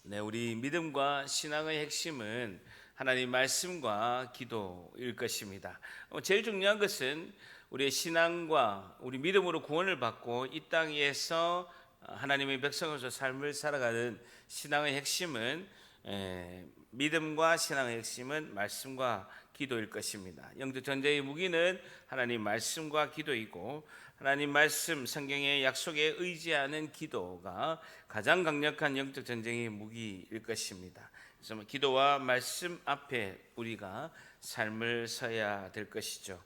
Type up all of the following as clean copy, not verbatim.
네, 우리 믿음과 신앙의 핵심은 하나님 말씀과 기도일 것입니다. 제일 중요한 것은 우리의 신앙과 우리 믿음으로 구원을 받고 이 땅에서 하나님의 백성으로서 삶을 살아가는 신앙의 핵심은 믿음과 신앙의 핵심은 말씀과 기도일 것입니다. 영적 전쟁의 무기는 하나님 말씀과 기도이고 하나님 말씀 성경의 약속에 의지하는 기도가 가장 강력한 영적 전쟁의 무기일 것입니다. 그래서 기도와 말씀 앞에 우리가 삶을 서야 될 것이죠.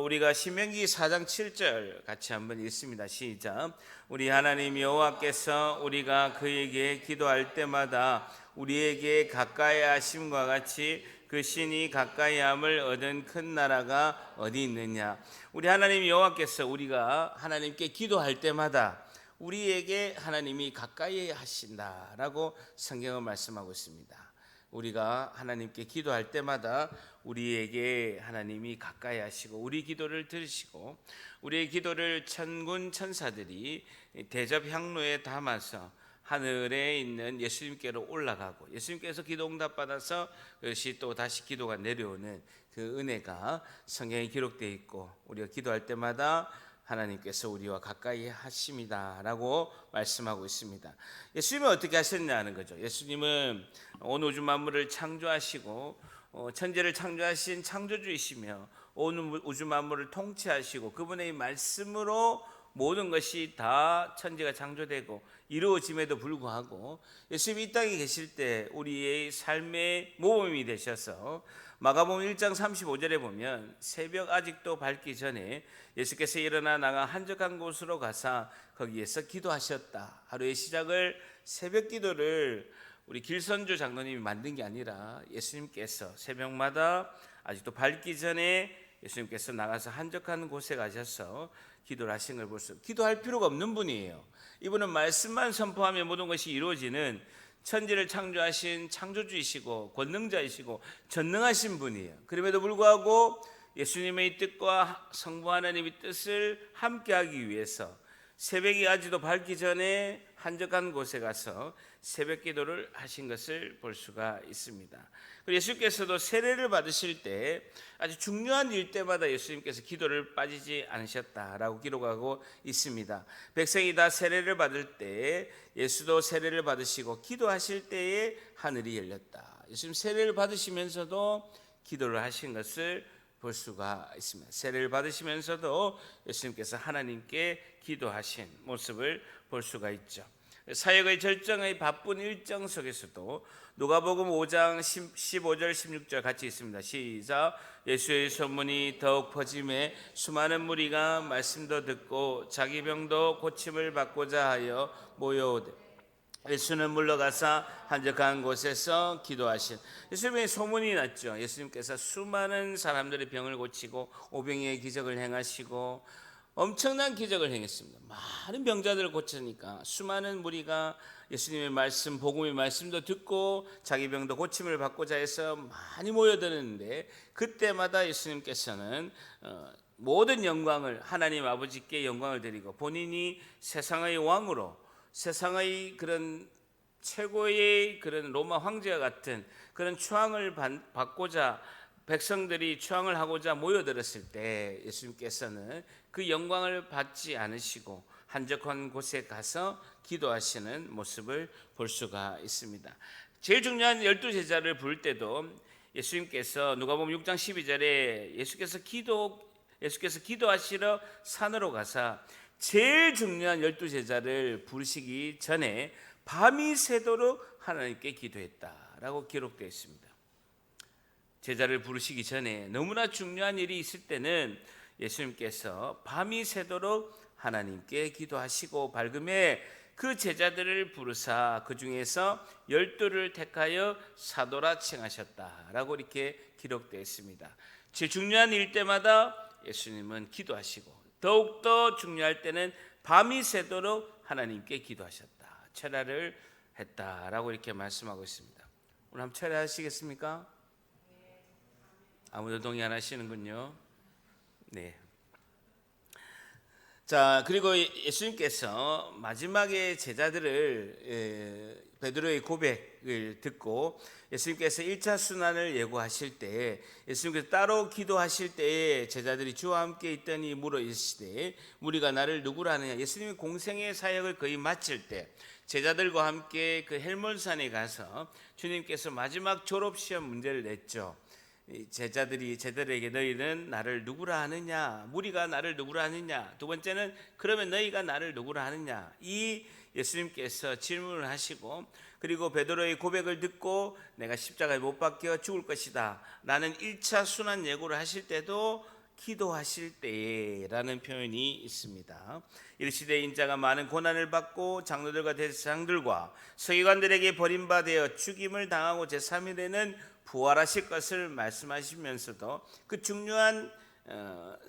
우리가 신명기 4장 7절 같이 한번 읽습니다. 시작. 우리 하나님 여호와께서 우리가 그에게 기도할 때마다 우리에게 가까이 하심과 같이 그 신이 가까이함을 얻은 큰 나라가 어디 있느냐. 우리 하나님 여호와께서 우리가 하나님께 기도할 때마다 우리에게 하나님이 가까이 하신다라고 성경은 말씀하고 있습니다. 우리가 하나님께 기도할 때마다 우리에게 하나님이 가까이 하시고 우리 기도를 들으시고 우리의 기도를 천군 천사들이 대접 향로에 담아서 하늘에 있는 예수님께로 올라가고 예수님께서 기도 응답 받아서 그것이 또 다시 기도가 내려오는 그 은혜가 성경에 기록되어 있고 우리가 기도할 때마다 하나님께서 우리와 가까이 하십니다라고 말씀하고 있습니다. 예수님은 어떻게 하셨냐는 거죠. 예수님은 온 우주 만물을 창조하시고 천지를 창조하신 창조주이시며 온 우주 만물을 통치하시고 그분의 말씀으로 모든 것이 다 천지가 창조되고 이루어짐에도 불구하고 예수님이 이 땅에 계실 때 우리의 삶의 모범이 되셔서 마가복음 1장 35절에 보면 새벽 아직도 밝기 전에 예수께서 일어나 나가 한적한 곳으로 가사 거기에서 기도하셨다. 하루의 시작을 새벽 기도를 우리 길선주 장로님이 만든 게 아니라 예수님께서 새벽마다 아직도 밝기 전에 예수님께서 나가서 한적한 곳에 가셔서 기도를 하신 걸 볼 수, 기도할 필요가 없는 분이에요. 이분은 말씀만 선포하면 모든 것이 이루어지는 천지를 창조하신 창조주이시고 권능자이시고 전능하신 분이에요. 그럼에도 불구하고 예수님의 뜻과 성부 하나님의 뜻을 함께하기 위해서 새벽이 아직도 밝기 전에 한적한 곳에 가서 새벽 기도를 하신 것을 볼 수가 있습니다. 예수님께서도 세례를 받으실 때 아주 중요한 일 때마다 예수님께서 기도를 빠지지 않으셨다라고 기록하고 있습니다. 백성이 다 세례를 받을 때 예수도 세례를 받으시고 기도하실 때에 하늘이 열렸다. 예수님 세례를 받으시면서도 기도를 하신 것을 볼 수가 있습니다. 세례를 받으시면서도 예수님께서 하나님께 기도하신 모습을 볼 수가 있죠. 사역의 절정의 바쁜 일정 속에서도 누가복음 5장 15절 16절 같이 있습니다. 시작. 예수의 소문이 더욱 퍼짐에 수많은 무리가 말씀도 듣고 자기 병도 고침을 받고자 하여 모여오되 예수는 물러가사 한적한 곳에서 기도하신 예수님의 소문이 났죠. 예수님께서 수많은 사람들의 병을 고치고 오병이의 기적을 행하시고 엄청난 기적을 행했습니다. 많은 병자들을 고치니까 수많은 무리가 예수님의 말씀, 복음의 말씀도 듣고 자기 병도 고침을 받고자 해서 많이 모여드는데 그때마다 예수님께서는 모든 영광을 하나님 아버지께 영광을 드리고 본인이 세상의 왕으로 세상의 그런 최고의 그런 로마 황제와 같은 그런 추앙을 받고자 백성들이 추앙을 하고자 모여들었을 때 예수님께서는 그 영광을 받지 않으시고 한적한 곳에 가서 기도하시는 모습을 볼 수가 있습니다. 제일 중요한 12제자를 부를 때도 예수님께서 누가복음 6장 12절에 예수께서 기도하시러 산으로 가사 제일 중요한 12제자를 부르시기 전에 밤이 새도록 하나님께 기도했다라고 기록되어 있습니다. 제자를 부르시기 전에 너무나 중요한 일이 있을 때는 예수님께서 밤이 새도록 하나님께 기도하시고 밝음에 그 제자들을 부르사 그 중에서 12를 택하여 사도라 칭하셨다라고 이렇게 기록되어 있습니다. 제일 중요한 일 때마다 예수님은 기도하시고 더욱더 중요할 때는 밤이 새도록 하나님께 기도하셨다. 철야를 했다라고 이렇게 말씀하고 있습니다. 오늘 한번 철야하시겠습니까? 아무도 동의 안 하시는군요. 네. 자, 그리고 예수님께서 마지막에 제자들을 베드로의 고백을 듣고 예수님께서 1차 순환을 예고하실 때, 예수님께서 따로 기도하실 때에 제자들이 주와 함께 있더니 물어 이르시되 무리가 나를 누구라 하느냐. 예수님이 공생의 사역을 거의 마칠 때 제자들과 함께 그 헬몬산에 가서 주님께서 마지막 졸업시험 문제를 냈죠. 제자들에게 너희는 나를 누구라 하느냐, 무리가 나를 누구라 하느냐, 두 번째는 그러면 너희가 나를 누구라 하느냐, 이 예수님께서 질문을 하시고, 그리고 베드로의 고백을 듣고 내가 십자가에 못 박혀 죽을 것이다 라는 1차 순환 예고를 하실 때도 기도하실 때라는 표현이 있습니다. 이르시되 인자가 많은 고난을 받고 장로들과 대제사장들과 서기관들에게 버림받아 죽임을 당하고 제3일에는 부활하실 것을 말씀하시면서도 그 중요한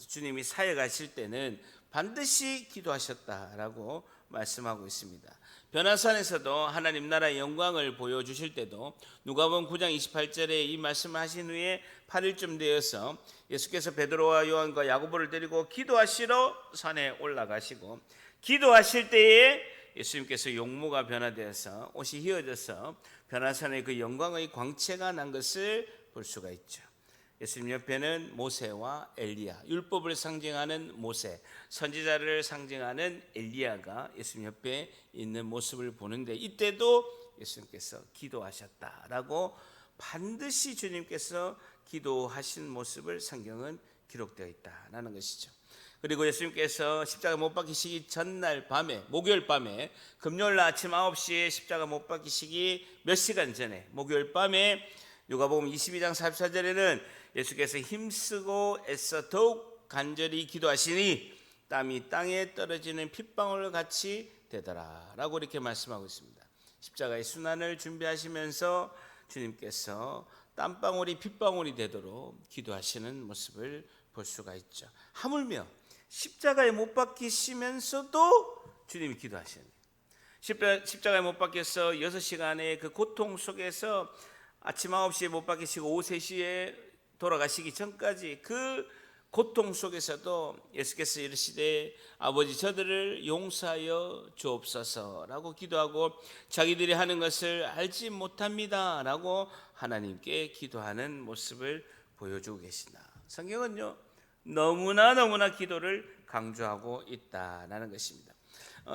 주님이 사역하실 때는 반드시 기도하셨다라고 말씀하고 있습니다. 변화산에서도 하나님 나라의 영광을 보여주실 때도 누가복음 9장 28절에 이 말씀을 하신 후에 8일쯤 되어서 예수께서 베드로와 요한과 야고보를 데리고 기도하시러 산에 올라가시고, 기도하실 때에 예수님께서 용모가 변화되어서 옷이 휘어져서 변화산의 그 영광의 광채가 난 것을 볼 수가 있죠. 예수님 옆에는 모세와 엘리야, 율법을 상징하는 모세, 선지자를 상징하는 엘리야가 예수님 옆에 있는 모습을 보는데, 이때도 예수님께서 기도하셨다라고 반드시 주님께서 기도하신 모습을 성경은 기록되어 있다라는 것이죠. 그리고 예수님께서 십자가 못 박히시기 전날 밤에, 목요일 밤에, 금요일 날 아침 9시에 십자가 못 박히시기 몇 시간 전에 목요일 밤에 누가복음 22장 44절에는 예수께서 힘쓰고 애써 더욱 간절히 기도하시니 땀이 땅에 떨어지는 핏방울 같이 되더라 라고 이렇게 말씀하고 있습니다. 십자가의 순환을 준비하시면서 주님께서 땀방울이 핏방울이 되도록 기도하시는 모습을 볼 수가 있죠. 하물며 십자가에 못 박히시면서도 주님이 기도하시는, 십자가에 못 박혀서 6시간의 그 고통 속에서 아침 9시에 못 박히시고 오후 3시에 돌아가시기 전까지 그 고통 속에서도 예수께서 이르시되 아버지 저들을 용서하여 주옵소서라고 기도하고, 자기들이 하는 것을 알지 못합니다 라고 하나님께 기도하는 모습을 보여주고 계시나. 성경은요 너무나 기도를 강조하고 있다라는 것입니다.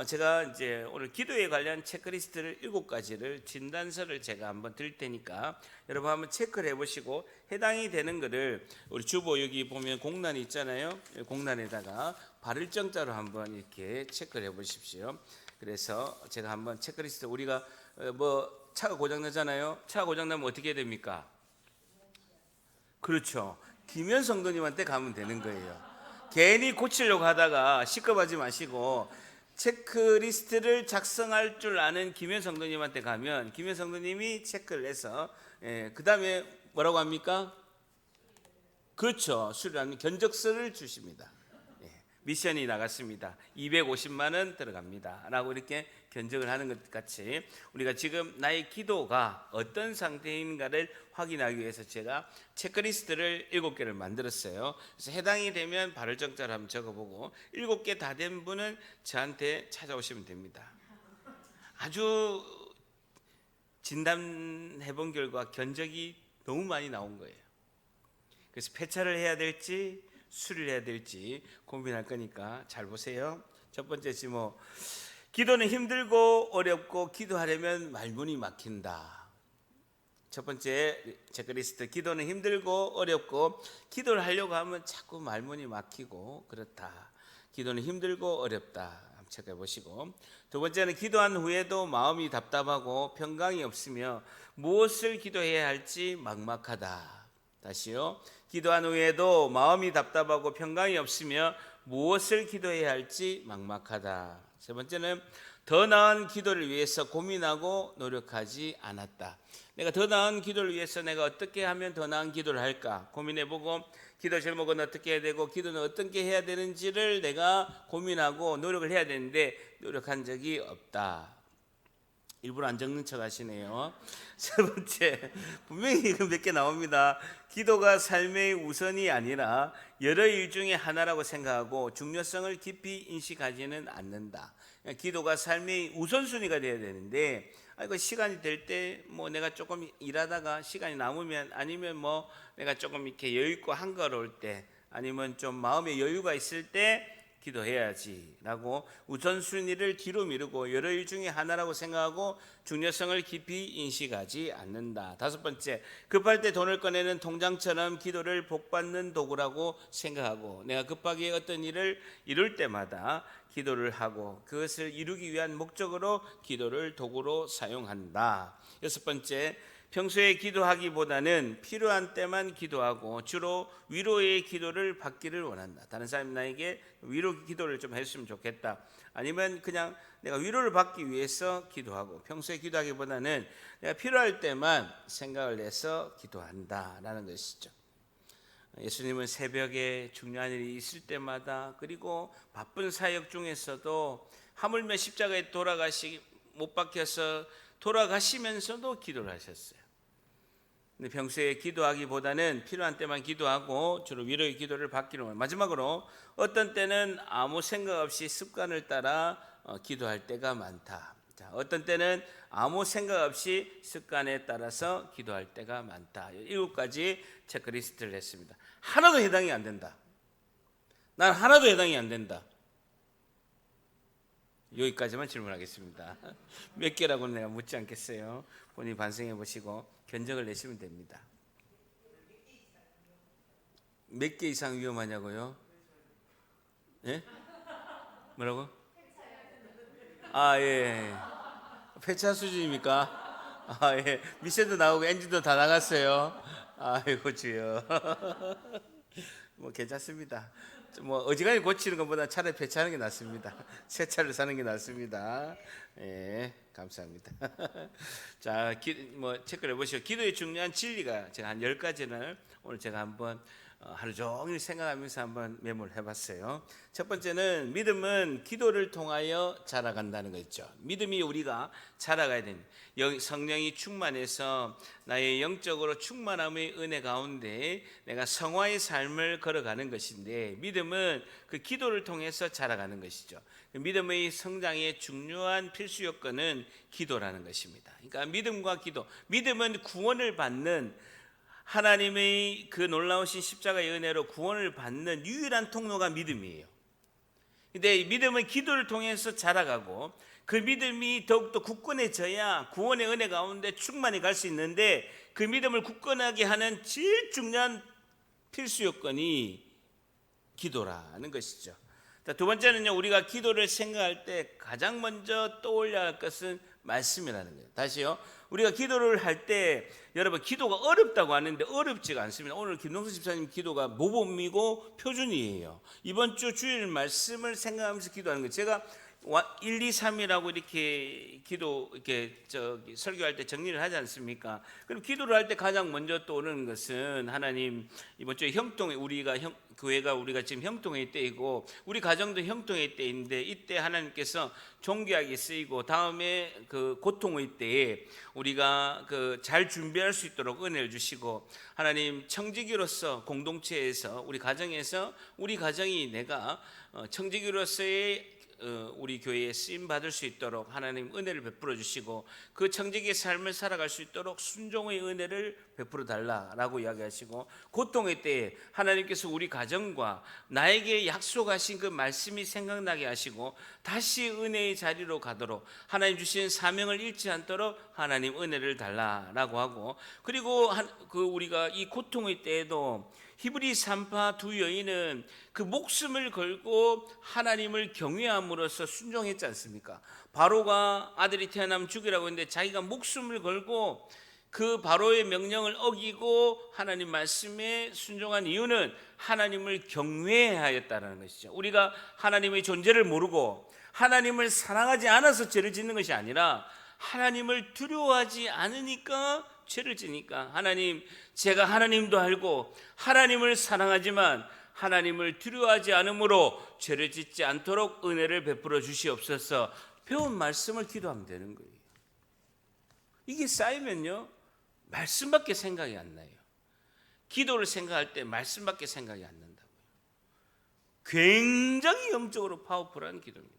제가 이제 오늘 기도에 관련 체크리스트를 7가지를 진단서를 제가 한번 드릴 테니까 여러분 한번 체크를 해보시고 해당이 되는 것을, 우리 주보 여기 보면 공란이 있잖아요. 공란에다가 발을 정자로 한번 이렇게 체크를 해보십시오. 그래서 제가 한번 체크리스트, 우리가 뭐 차가 고장나잖아요. 차가 고장나면 어떻게 해야 됩니까? 그렇죠. 김현 성도님한테 가면 되는 거예요. 괜히 고치려고 하다가 시급하지 마시고 체크리스트를 작성할 줄 아는 김현 성도님한테 가면 김현 성도님이 체크를 해서 그 다음에 뭐라고 합니까? 그렇죠. 수리하는 견적서를 주십니다. 미션이 나갔습니다. 250만 원 들어갑니다 라고 이렇게 견적을 하는 것 같이, 우리가 지금 나의 기도가 어떤 상태인가를 확인하기 위해서 제가 체크리스트를 7개를 만들었어요. 그래서 해당이 되면 발을 정자를 한번 적어보고 7개 다 된 분은 저한테 찾아오시면 됩니다. 아주 진단해본 결과 견적이 너무 많이 나온 거예요. 그래서 폐차를 해야 될지 수리를 해야 될지 고민할 거니까 잘 보세요. 첫 번째 지목, 기도는 힘들고 어렵고 기도하려면 말문이 막힌다. 첫 번째 체크리스트, 기도는 힘들고 어렵고 기도를 하려고 하면 자꾸 말문이 막히고 그렇다. 기도는 힘들고 어렵다. 체크해 보시고, 두 번째는 기도한 후에도 마음이 답답하고 평강이 없으며 무엇을 기도해야 할지 막막하다. 다시요. 기도한 후에도 마음이 답답하고 평강이 없으며 무엇을 기도해야 할지 막막하다. 세 번째는 더 나은 기도를 위해서 고민하고 노력하지 않았다. 내가 더 나은 기도를 위해서 내가 어떻게 하면 더 나은 기도를 할까 고민해보고, 기도 제목은 어떻게 해야 되고 기도는 어떻게 해야 되는지를 내가 고민하고 노력을 해야 되는데 노력한 적이 없다. 일부러 안 적는 척 하시네요. 세 번째, 분명히 이거 몇 개 나옵니다. 기도가 삶의 우선이 아니라 여러 일 중에 하나라고 생각하고 중요성을 깊이 인식하지는 않는다. 기도가 삶의 우선순위가 되어야 되는데, 그 시간이 될 때 뭐 내가 조금 일하다가 시간이 남으면, 아니면 뭐 내가 조금 이렇게 여유 있고 한가로울 때, 아니면 좀 마음에 여유가 있을 때 기도해야지라고 우선순위를 뒤로 미루고 여러 일 중에 하나라고 생각하고 중요성을 깊이 인식하지 않는다. 다섯 번째, 급할 때 돈을 꺼내는 통장처럼 기도를 복받는 도구라고 생각하고, 내가 급하게 어떤 일을 이룰 때마다 기도를 하고 그것을 이루기 위한 목적으로 기도를 도구로 사용한다. 여섯 번째, 평소에 기도하기보다는 필요한 때만 기도하고 주로 위로의 기도를 받기를 원한다. 다른 사람이 나에게 위로 기도를 좀 했으면 좋겠다, 아니면 그냥 내가 위로를 받기 위해서 기도하고, 평소에 기도하기보다는 내가 필요할 때만 생각을 해서 기도한다라는 것이죠. 예수님은 새벽에 중요한 일이 있을 때마다, 그리고 바쁜 사역 중에서도 하물며 십자가에 못 박혀서 돌아가시면서도 기도를 하셨어요. 근데 평소에 기도하기보다는 필요한 때만 기도하고 주로 위로의 기도를 받기를 원합니다. 마지막으로, 어떤 때는 아무 생각 없이 습관을 따라 기도할 때가 많다. 자, 어떤 때는 아무 생각 없이 습관에 따라서 기도할 때가 많다. 7가지 체크리스트를 했습니다. 하나도 해당이 안 된다. 난 하나도 해당이 안 된다. 여기까지만 질문하겠습니다. 몇 개라고는 내가 묻지 않겠어요. 본인이 반성해 보시고 견적을 내시면 됩니다. 몇 개 이상 위험하냐고요? 예? 뭐라고? 예. 폐차 수준입니까? 예. 미션도 나오고 엔진도 다 나갔어요. 아이고 주여. 뭐 괜찮습니다. 뭐 어지간히 고치는 것보다 차라리 폐차하는 게 낫습니다. 새 차를 사는 게 낫습니다. 예, 감사합니다. 자, 뭐 체크를 해보시고, 기도의 중요한 진리가 제가 한 10가지를 오늘 제가 한번 하루 종일 생각하면서 한번 메모를 해봤어요. 첫 번째는, 믿음은 기도를 통하여 자라간다는 거 있죠. 믿음이 우리가 자라가야 됩니다. 성령이 충만해서 나의 영적으로 충만함의 은혜 가운데 내가 성화의 삶을 걸어가는 것인데, 믿음은 그 기도를 통해서 자라가는 것이죠. 믿음의 성장의 중요한 필수 요건은 기도라는 것입니다. 그러니까 믿음과 기도, 믿음은 구원을 받는, 하나님의 그 놀라우신 십자가의 은혜로 구원을 받는 유일한 통로가 믿음이에요. 근데 믿음은 기도를 통해서 자라가고, 그 믿음이 더욱더 굳건해져야 구원의 은혜 가운데 충만히 갈 수 있는데, 그 믿음을 굳건하게 하는 제일 중요한 필수 요건이 기도라는 것이죠. 두 번째는요, 우리가 기도를 생각할 때 가장 먼저 떠올려야 할 것은 말씀이라는 거예요. 다시요, 우리가 기도를 할 때, 여러분, 기도가 어렵다고 하는데 어렵지가 않습니다. 오늘 김동수 집사님 기도가 모범이고 표준이에요. 이번 주 주일 말씀을 생각하면서 기도하는 거예요. 제가 1, 2, 3이라고 이렇게 기도 이렇게 설교할 때 정리를 하지 않습니까? 그럼 기도를 할 때 가장 먼저 떠오르는 것은, 하나님, 이번 주에 형통회, 교회가 우리가 지금 형통회 때이고 우리 가정도 형통회 때인데, 이때 하나님께서 존귀하게 쓰이고 다음에 그 고통의 때에 우리가 그 잘 준비할 수 있도록 은혜를 주시고, 하나님, 청지기로서 공동체에서 우리 가정에서 우리 가정이 내가 청지기로서의 우리 교회에 쓰임 받을 수 있도록 하나님 은혜를 베풀어 주시고, 그 청지기의 삶을 살아갈 수 있도록 순종의 은혜를 베풀어 달라라고 이야기하시고, 고통의 때에 하나님께서 우리 가정과 나에게 약속하신 그 말씀이 생각나게 하시고 다시 은혜의 자리로 가도록, 하나님 주신 사명을 잃지 않도록 하나님 은혜를 달라라고 하고, 그리고 우리가 이 고통의 때에도 히브리 산파 두 여인은 그 목숨을 걸고 하나님을 경외함으로써 순종했지 않습니까? 바로가 아들이 태어나면 죽이라고 했는데 자기가 목숨을 걸고 그 바로의 명령을 어기고 하나님 말씀에 순종한 이유는 하나님을 경외하였다는 것이죠. 우리가 하나님의 존재를 모르고 하나님을 사랑하지 않아서 죄를 짓는 것이 아니라, 하나님을 두려워하지 않으니까 죄를 지니까, 하나님, 제가 하나님도 알고 하나님을 사랑하지만 하나님을 두려워하지 않으므로 죄를 짓지 않도록 은혜를 베풀어 주시옵소서. 배운 말씀을 기도하면 되는 거예요. 이게 쌓이면요, 말씀밖에 생각이 안 나요. 기도를 생각할 때 말씀밖에 생각이 안 난다고요. 굉장히 영적으로 파워풀한 기도입니다.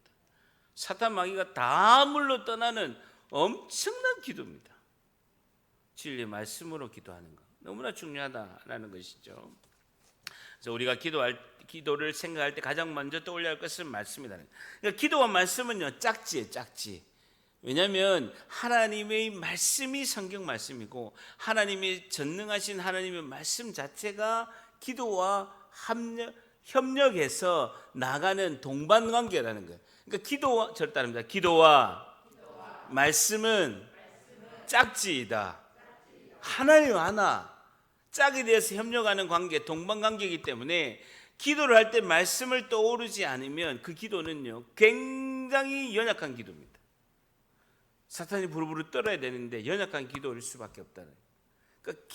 사탄 마귀가 다 물러 떠나는 엄청난 기도입니다. 진리의 말씀으로 기도하는 것 너무나 중요하다라는 것이죠. 그래서 우리가 기도를 생각할 때 가장 먼저 떠올려야 할 것은 말씀이다. 그러니까 기도와 말씀은요 짝지예요, 짝지. 왜냐하면 하나님의 말씀이 성경 말씀이고 하나님의 전능하신 하나님의 말씀 자체가 기도와 협력해서 나가는 동반관계라는 거예요. 그러니까 기도와 저를 따릅니다. 기도와 말씀은 짝지이다. 하나님 하나 짝이 되어서 협력하는 관계, 동반관계이기 때문에 기도를 할 때 말씀을 떠오르지 않으면 그 기도는요 굉장히 연약한 기도입니다. 사탄이 부르부르 떨어야 되는데 연약한 기도일 수밖에 없다는. 그러니까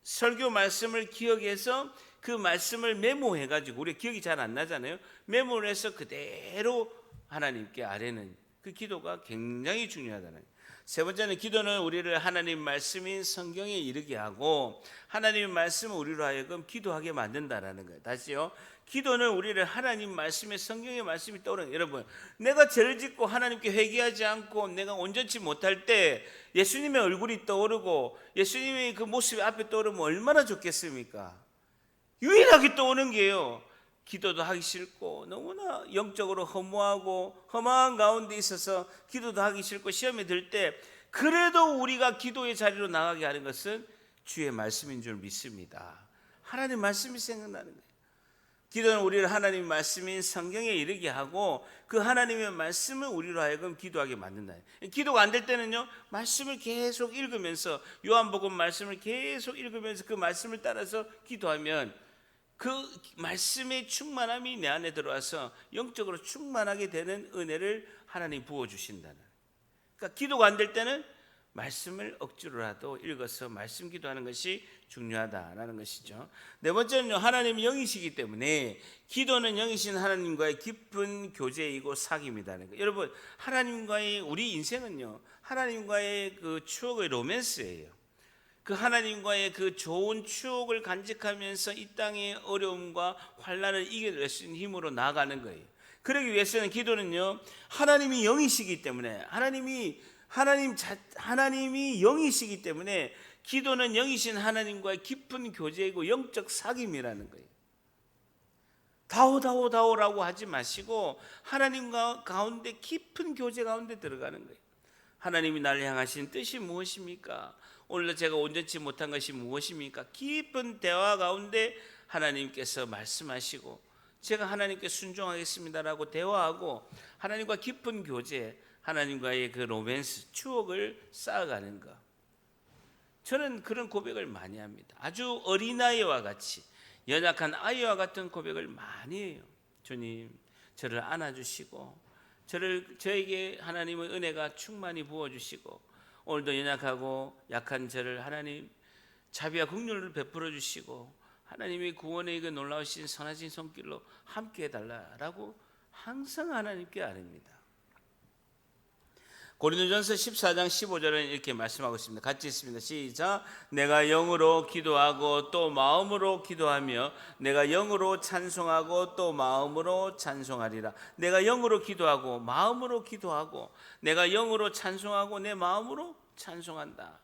설교 말씀을 기억해서 그 말씀을 메모해가지고 우리 기억이 잘 안 나잖아요. 메모를 해서 그대로 하나님께 아뢰는 그 기도가 굉장히 중요하다는. 세 번째는 기도는 우리를 하나님 말씀인 성경에 이르게 하고 하나님의 말씀을 우리로 하여금 기도하게 만든다라는 거예요. 다시요. 기도는 우리를 하나님 말씀의 성경의 말씀이 떠오르는. 여러분, 내가 죄를 짓고 하나님께 회개하지 않고 내가 온전치 못할 때 예수님의 얼굴이 떠오르고 예수님의 그 모습이 앞에 떠오르면 얼마나 좋겠습니까? 유일하게 떠오르는 게요. 기도도 하기 싫고 너무나 영적으로 허무하고 험한 가운데 있어서 기도도 하기 싫고 시험에 들 때 그래도 우리가 기도의 자리로 나가게 하는 것은 주의 말씀인 줄 믿습니다. 하나님 말씀이 생각나는 거예요. 기도는 우리를 하나님 말씀인 성경에 이르게 하고 그 하나님의 말씀을 우리로 하여금 기도하게 만든다. 기도가 안 될 때는요 말씀을 계속 읽으면서 요한복음 말씀을 계속 읽으면서 그 말씀을 따라서 기도하면 그 말씀의 충만함이 내 안에 들어와서 영적으로 충만하게 되는 은혜를 하나님 부어주신다는. 그러니까 기도가 안 될 때는 말씀을 억지로라도 읽어서 말씀 기도하는 것이 중요하다라는 것이죠. 네 번째는요, 하나님이 영이시기 때문에 기도는 영이신 하나님과의 깊은 교제이고 사귐이다. 여러분, 하나님과의 우리 인생은요 하나님과의 그 추억의 로맨스예요. 그 하나님과의 그 좋은 추억을 간직하면서 이 땅의 어려움과 환난을 이겨낼 수 있는 힘으로 나아가는 거예요. 그러기 위해서는 기도는요 하나님이 영이시기 때문에 하나님이 영이시기 때문에 기도는 영이신 하나님과의 깊은 교제이고 영적 사귐이라는 거예요. 다오라고 하지 마시고 하나님과 가운데 깊은 교제 가운데 들어가는 거예요. 하나님이 나를 향하신 뜻이 무엇입니까? 오늘 제가 온전치 못한 것이 무엇입니까? 깊은 대화 가운데 하나님께서 말씀하시고 제가 하나님께 순종하겠습니다라고 대화하고 하나님과 깊은 교제, 하나님과의 그 로맨스, 추억을 쌓아가는 것. 저는 그런 고백을 많이 합니다. 아주 어린아이와 같이 연약한 아이와 같은 고백을 많이 해요. 주님, 저를 안아주시고 저에게 하나님의 은혜가 충만히 부어주시고 오늘도 연약하고 약한 저를 하나님 자비와 긍휼을 베풀어 주시고 하나님의 구원의 그 놀라우신 선하신 손길로 함께 해달라라고 항상 하나님께 아뢰입니다. 고린도전서 14장 15절은 이렇게 말씀하고 있습니다. 같이 있습니다. 시작. 내가 영으로 기도하고 또 마음으로 기도하며 내가 영으로 찬송하고 또 마음으로 찬송하리라. 내가 영으로 기도하고 마음으로 기도하고 내가 영으로 찬송하고 내 마음으로 찬송한다.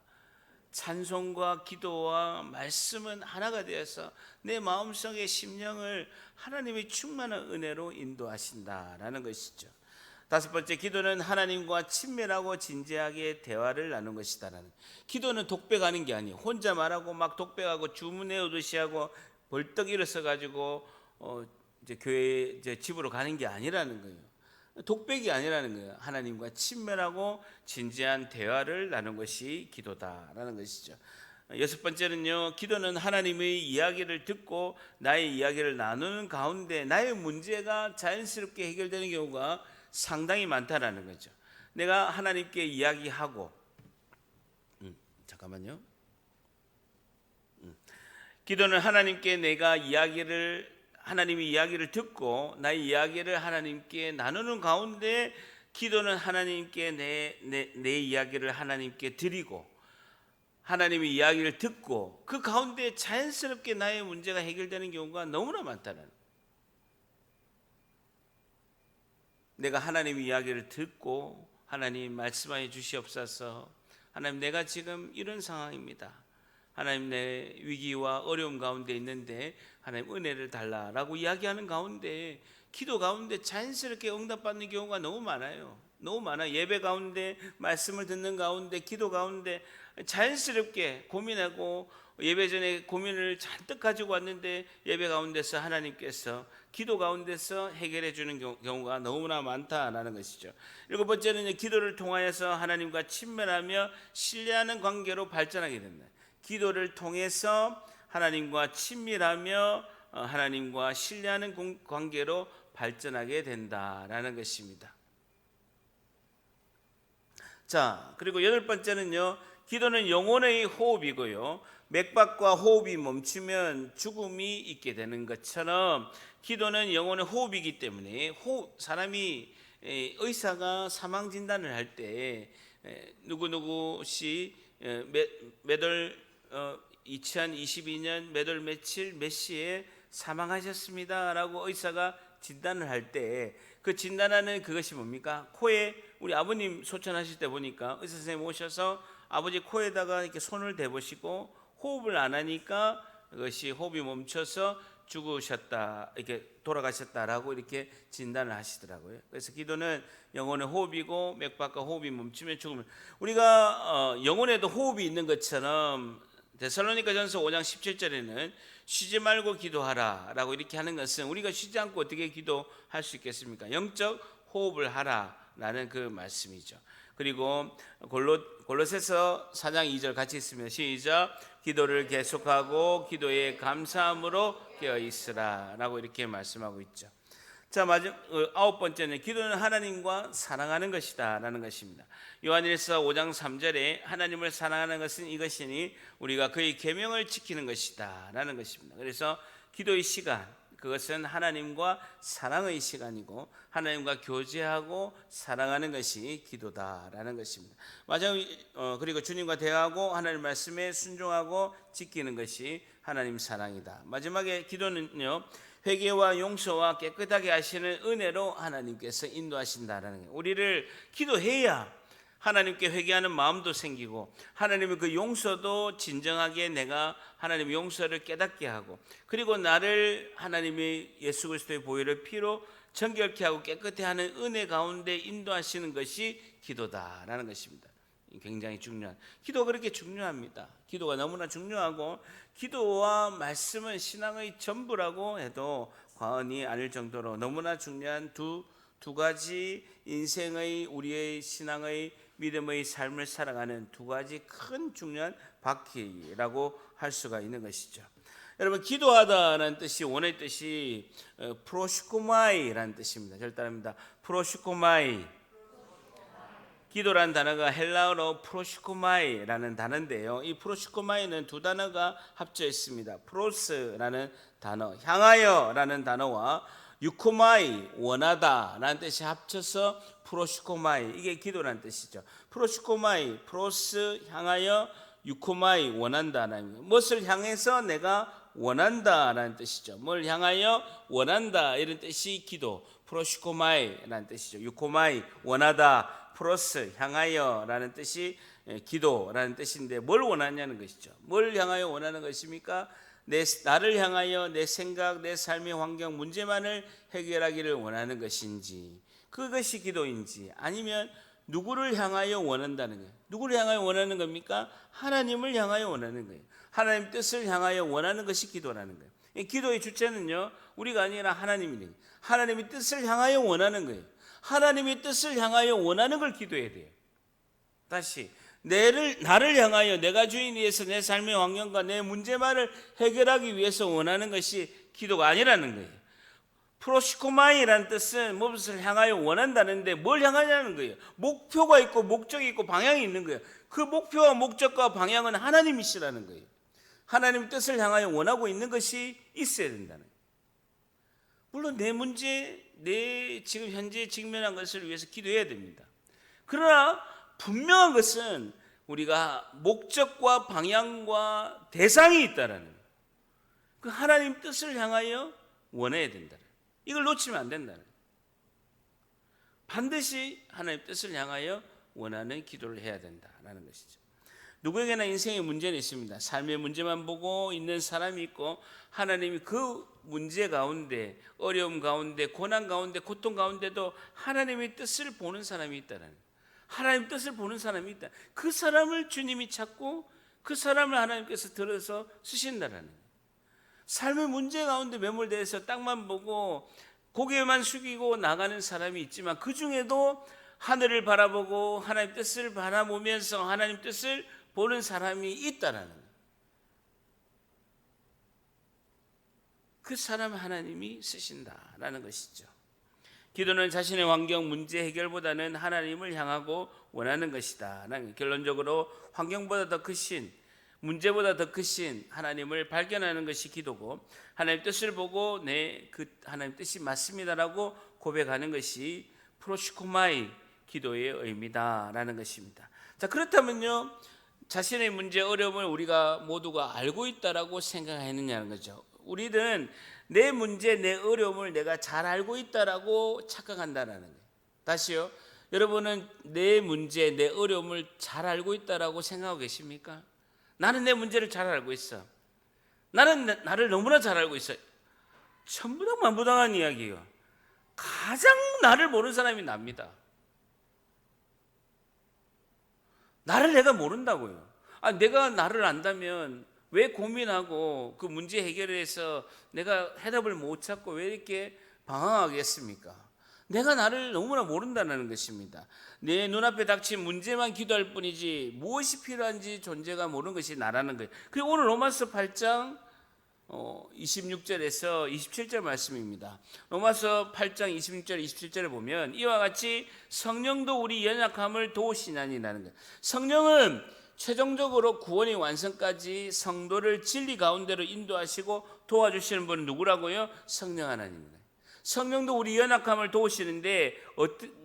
찬송과 기도와 말씀은 하나가 되어서 내 마음속의 심령을 하나님의 충만한 은혜로 인도하신다라는 것이죠. 다섯 번째, 기도는 하나님과 친밀하고 진지하게 대화를 나눈 것이다라는. 기도는 독백하는 게 아니에요. 혼자 말하고 막 독백하고 주문해 오듯이 하고 벌떡 일어서 가지고 이제 교회 집으로 가는 게 아니라는 거예요. 독백이 아니라는 거예요. 하나님과 친밀하고 진지한 대화를 나눈 것이 기도다라는 것이죠. 여섯 번째는요, 기도는 하나님의 이야기를 듣고 나의 이야기를 나누는 가운데 나의 문제가 자연스럽게 해결되는 경우가 상당히 많다라는 거죠. 내가 하나님께 이야기하고 잠깐만요. 기도는 하나님께 내가 하나님의 이야기를 듣고 나의 이야기를 하나님께 나누는 가운데 기도는 하나님께 내 이야기를 하나님께 드리고 하나님의 이야기를 듣고 그 가운데 자연스럽게 나의 문제가 해결되는 경우가 너무나 많다는. 내가 하나님 이야기를 듣고 하나님 말씀하여 주시옵소서. 하나님 내가 지금 이런 상황입니다. 하나님 내 위기와 어려움 가운데 있는데 하나님 은혜를 달라라고 이야기하는 가운데 기도 가운데 자연스럽게 응답받는 경우가 너무 많아요. 너무 많아요. 예배 가운데 말씀을 듣는 가운데 기도 가운데 자연스럽게 고민하고 예배 전에 고민을 잔뜩 가지고 왔는데 예배 가운데서 하나님께서 기도 가운데서 해결해 주는 경우가 너무나 많다라는 것이죠. 일곱 번째는 기도를 통하여서 하나님과 친밀하며 신뢰하는 관계로 발전하게 된다. 기도를 통해서 하나님과 친밀하며 하나님과 신뢰하는 관계로 발전하게 된다라는 것입니다. 자, 그리고 여덟 번째는요. 기도는 영혼의 호흡이고요. 맥박과 호흡이 멈추면 죽음이 있게 되는 것처럼 기도는 영혼의 호흡이기 때문에 사람이 의사가 사망 진단을 할 때 누구누구씨 몇월 2022년 몇월 며칠 몇 시에 사망하셨습니다라고 의사가 진단을 할 때 그 진단하는 그것이 뭡니까? 코에 우리 아버님 소천하실 때 보니까 의사 선생님 오셔서 아버지 코에다가 이렇게 손을 대보시고 호흡을 안 하니까 그것이 호흡이 멈춰서 죽으셨다, 이렇게 돌아가셨다라고 이렇게 진단을 하시더라고요. 그래서 기도는 영혼의 호흡이고 맥박과 호흡이 멈추면 죽으면 우리가 영혼에도 호흡이 있는 것처럼 데살로니가전서 5장 17절에는 쉬지 말고 기도하라라고 이렇게 하는 것은 우리가 쉬지 않고 어떻게 기도할 수 있겠습니까? 영적 호흡을 하라라는 그 말씀이죠. 그리고 골로새서 4장 2절 같이 있으면 시작. 기도를 계속하고 기도에 감사함으로 깨어 있으라라고 이렇게 말씀하고 있죠. 자, 아홉 번째는 기도는 하나님과 사랑하는 것이다라는 것입니다. 요한일서 5장 3절에 하나님을 사랑하는 것은 이것이니 우리가 그의 계명을 지키는 것이다라는 것입니다. 그래서 기도의 시간, 그것은 하나님과 사랑의 시간이고 하나님과 교제하고 사랑하는 것이 기도다라는 것입니다. 그리고 주님과 대화하고 하나님 말씀에 순종하고 지키는 것이 하나님 사랑이다. 마지막에 기도는요, 회개와 용서와 깨끗하게 하시는 은혜로 하나님께서 인도하신다라는 거예요. 우리를 기도해야 하나님께 회개하는 마음도 생기고 하나님의 그 용서도 진정하게 내가 하나님의 용서를 깨닫게 하고 그리고 나를 하나님의 예수 그리스도의 보혈의 피로 정결케 하고 깨끗게 하는 은혜 가운데 인도하시는 것이 기도다라는 것입니다. 굉장히 중요한, 기도가 그렇게 중요합니다. 기도가 너무나 중요하고 기도와 말씀은 신앙의 전부라고 해도 과언이 아닐 정도로 너무나 중요한 두 가지 인생의 우리의 신앙의 믿음의 삶을 살아가는 두 가지 큰 중요한 바퀴라고 할 수가 있는 것이죠. 여러분, 기도하다라는 뜻이 원어의 뜻이 프로시코마이라는 뜻입니다. 절 따릅니다. 프로시코마이. 기도라는 단어가 헬라어로 프로시코마이라는 단어인데요. 이 프로시코마이는 두 단어가 합쳐 있습니다. 프로스라는 단어, 향하여라는 단어와 유코마이, 원하다라는 뜻이 합쳐서 프로시코마이, 이게 기도라는 뜻이죠. 프로시코마이, 프로스, 향하여, 유코마이, 원한다라는, 무엇을 향해서 내가 원한다라는 뜻이죠. 뭘 향하여 원한다, 이런 뜻이 기도, 프로시코마이라는 뜻이죠. 유코마이, 원하다, 프로스, 향하여라는 뜻이 기도라는 뜻인데 뭘 원하냐는 것이죠. 뭘 향하여 원하는 것입니까? 나를 향하여 내 생각, 내 삶의 환경, 문제만을 해결하기를 원하는 것인지, 그것이 기도인지, 아니면 누구를 향하여 원한다는 거예요. 누구를 향하여 원하는 겁니까? 하나님을 향하여 원하는 거예요. 하나님 뜻을 향하여 원하는 것이 기도라는 거예요. 이 기도의 주체는요, 우리가 아니라 하나님이에요. 하나님의 뜻을 향하여 원하는 거예요. 하나님의 뜻을 향하여 원하는 걸 기도해야 돼요. 다시 나를 향하여 내가 주인이어서 내 삶의 환경과 내 문제만을 해결하기 위해서 원하는 것이 기도가 아니라는 거예요. 프로시코마이라는 뜻은 무엇을 향하여 원한다는데 뭘 향하냐는 거예요. 목표가 있고 목적이 있고 방향이 있는 거예요. 그 목표와 목적과 방향은 하나님이시라는 거예요. 하나님 뜻을 향하여 원하고 있는 것이 있어야 된다는 거예요. 물론 내 문제, 내 지금 현재 직면한 것을 위해서 기도해야 됩니다. 그러나 분명한 것은 우리가 목적과 방향과 대상이 있다라는 거예요. 그 하나님 뜻을 향하여 원해야 된다. 이걸 놓치면 안 된다는 거예요. 반드시 하나님 뜻을 향하여 원하는 기도를 해야 된다라는 것이죠. 누구에게나 인생의 문제는 있습니다. 삶의 문제만 보고 있는 사람이 있고, 하나님이 그 문제 가운데, 어려움 가운데, 고난 가운데, 고통 가운데도 하나님의 뜻을 보는 사람이 있다는 거예요. 하나님 뜻을 보는 사람이 있다. 그 사람을 주님이 찾고 그 사람을 하나님께서 들어서 쓰신다라는 거예요. 삶의 문제 가운데 매몰돼서 땅만 보고 고개만 숙이고 나가는 사람이 있지만, 그 중에도 하늘을 바라보고 하나님 뜻을 바라보면서 하나님 뜻을 보는 사람이 있다라는 거예요. 그 사람 하나님이 쓰신다라는 것이죠. 기도는 자신의 환경 문제 해결보다는 하나님을 향하고 원하는 것이다. 결론적으로 환경보다 더 크신, 문제보다 더 크신 하나님을 발견하는 것이 기도고, 하나님 뜻을 보고 그 하나님 뜻이 맞습니다라고 고백하는 것이 프로시코마이 기도의 의미다라는 것입니다. 자, 그렇다면요, 자신의 문제, 어려움을 우리가 모두가 알고 있다라고 생각하느냐는 거죠. 우리는 내 문제, 내 어려움을 내가 잘 알고 있다라고 착각한다라는 거예요. 다시요, 여러분은 내 문제, 내 어려움을 잘 알고 있다라고 생각하고 계십니까? 나는 내 문제를 잘 알고 있어. 나는 나를 너무나 잘 알고 있어. 전부 다 만부당한 이야기예요. 가장 나를 모르는 사람이 납니다. 나를 내가 모른다고요. 내가 나를 안다면 왜 고민하고 그 문제 해결에서 내가 해답을 못 찾고 왜 이렇게 방황하겠습니까? 내가 나를 너무나 모른다는 것입니다. 내 눈앞에 닥친 문제만 기도할 뿐이지 무엇이 필요한지 존재가 모르는 것이 나라는 거예요. 그리고 오늘 로마서 8장 26절에서 27절 말씀입니다. 로마서 8장 26절 27절에 보면 이와 같이 성령도 우리 연약함을 도우시나니라는 거예요. 성령은 최종적으로 구원의 완성까지 성도를 진리 가운데로 인도하시고 도와주시는 분은 누구라고요? 성령 하나님입니다. 성령도 우리 연약함을 도우시는데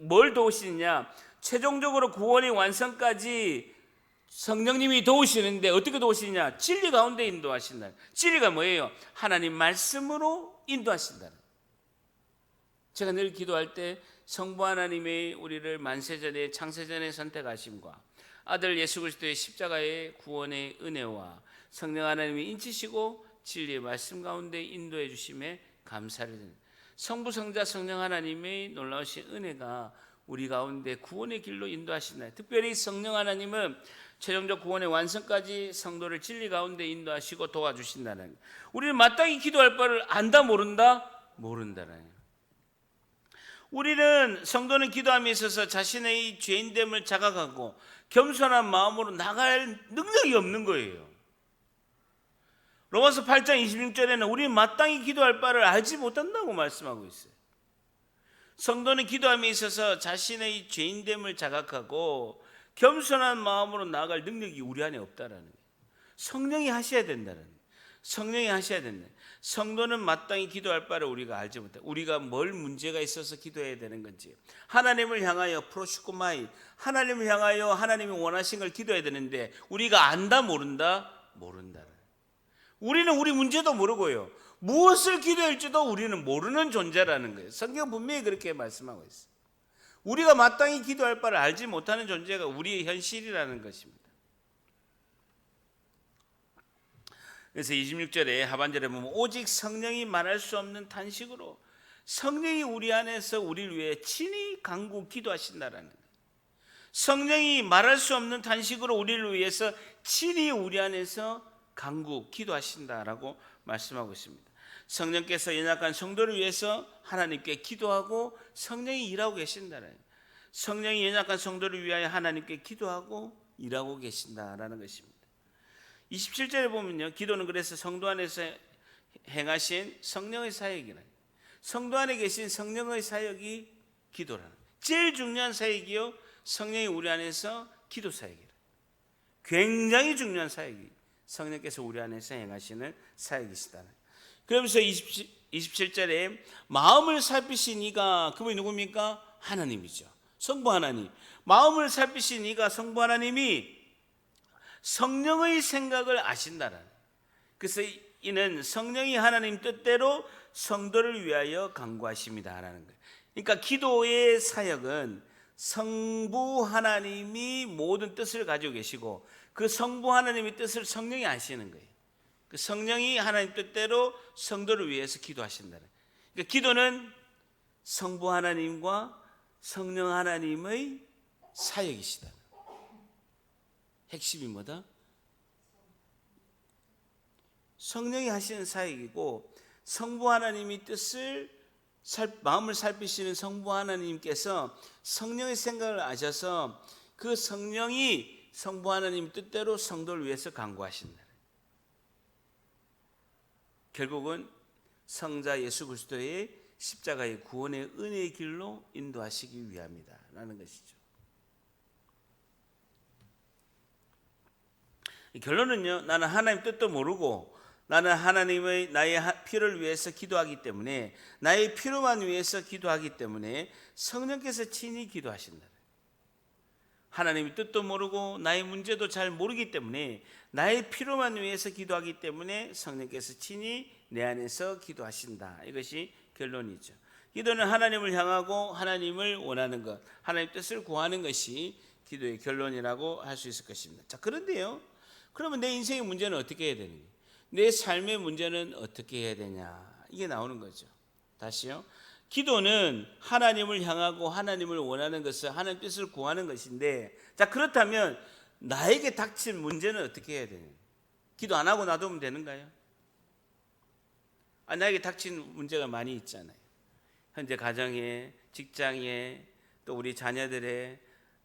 뭘 도우시느냐? 최종적으로 구원의 완성까지 성령님이 도우시는데 어떻게 도우시느냐? 진리 가운데 인도하신다. 진리가 뭐예요? 하나님 말씀으로 인도하신다. 제가 늘 기도할 때 성부 하나님의 우리를 만세전에 창세전에 선택하심과 아들 예수 그리스도의 십자가의 구원의 은혜와 성령 하나님이 인치시고 진리의 말씀 가운데 인도해 주심에 감사를 드립니다. 성부 성자 성령 하나님의 놀라우신 은혜가 우리 가운데 구원의 길로 인도하시나요? 특별히 성령 하나님은 최종적 구원의 완성까지 성도를 진리 가운데 인도하시고 도와주신다는 거예요. 우리는 마땅히 기도할 바를 안다 모른다? 모른다는 거예요. 우리는 성도는 기도함에 있어서 자신의 죄인됨을 자각하고 겸손한 마음으로 나갈 능력이 없는 거예요. 로마서 8장 26절에는 우리는 마땅히 기도할 바를 알지 못한다고 말씀하고 있어요. 성도는 기도함에 있어서 자신의 죄인됨을 자각하고 겸손한 마음으로 나아갈 능력이 우리 안에 없다라는 거예요. 성령이 하셔야 된다는 거예요. 성령이 하셔야 된다. 성도는 마땅히 기도할 바를 우리가 알지 못해. 우리가 뭘 문제가 있어서 기도해야 되는 건지, 하나님을 향하여 프로시코마이, 하나님을 향하여 하나님이 원하신 걸 기도해야 되는데 우리가 안다 모른다? 모른다. 우리는 우리 문제도 모르고요, 무엇을 기도할지도 우리는 모르는 존재라는 거예요. 성경 분명히 그렇게 말씀하고 있어요. 우리가 마땅히 기도할 바를 알지 못하는 존재가 우리의 현실이라는 것입니다. 그래서 26절에 하반절에 보면 오직 성령이 말할 수 없는 탄식으로 성령이 우리 안에서 우리를 위해 친히 간구 기도하신다라는 거예요. 성령이 말할 수 없는 탄식으로 우리를 위해서 친히 우리 안에서 간구 기도하신다라고 말씀하고 있습니다. 성령께서 연약한 성도를 위해서 하나님께 기도하고 성령이 일하고 계신다는 거예요. 성령이 연약한 성도를 위하여 하나님께 기도하고 일하고 계신다라는 것입니다. 27절에 보면요, 기도는 그래서 성도 안에서 행하신 성령의 사역이라, 성도 안에 계신 성령의 사역이 기도라는 거예요. 제일 중요한 사역이요, 성령이 우리 안에서 기도 사역이라. 굉장히 중요한 사역이 성령께서 우리 안에서 행하시는 사역이시다는. 그러면서 27절에 마음을 살피신 이가, 그분이 누굽니까? 하나님이죠. 성부 하나님. 마음을 살피신 이가, 성부 하나님이 성령의 생각을 아신다라는. 그래서 이는 성령이 하나님 뜻대로 성도를 위하여 간구하십니다라는 거예요. 그러니까 기도의 사역은 성부 하나님이 모든 뜻을 가지고 계시고 그 성부 하나님의 뜻을 성령이 아시는 거예요. 그 성령이 하나님 뜻대로 성도를 위해서 기도하신다는. 그러니까 기도는 성부 하나님과 성령 하나님의 사역이시다. 핵심이 뭐다? 성령이 하시는 사역이고 성부 하나님의 뜻을 마음을 살피시는 성부 하나님께서 성령의 생각을 아셔서 그 성령이 성부 하나님 뜻대로 성도를 위해서 간구하신다. 결국은 성자 예수 그리스도의 십자가의 구원의 은혜의 길로 인도하시기 위함이다 라는 것이죠. 결론은요, 나는 하나님 뜻도 모르고 나는 하나님의 나의 필요를 위해서 기도하기 때문에 나의 필요만 위해서 기도하기 때문에 성령께서 친히 기도하신다. 하나님의 뜻도 모르고 나의 문제도 잘 모르기 때문에 나의 필요만 위해서 기도하기 때문에 성령께서 친히 내 안에서 기도하신다. 이것이 결론이죠. 기도는 하나님을 향하고 하나님을 원하는 것, 하나님의 뜻을 구하는 것이 기도의 결론이라고 할 수 있을 것입니다. 자, 그런데요, 그러면 내 인생의 문제는 어떻게 해야 되는 거예요? 내 삶의 문제는 어떻게 해야 되냐? 이게 나오는 거죠. 다시요. 기도는 하나님을 향하고 하나님을 원하는 것을 하나님 뜻을 구하는 것인데, 자, 그렇다면 나에게 닥친 문제는 어떻게 해야 되냐? 기도 안 하고 놔두면 되는가요? 나에게 닥친 문제가 많이 있잖아요. 현재 가정에, 직장에, 또 우리 자녀들의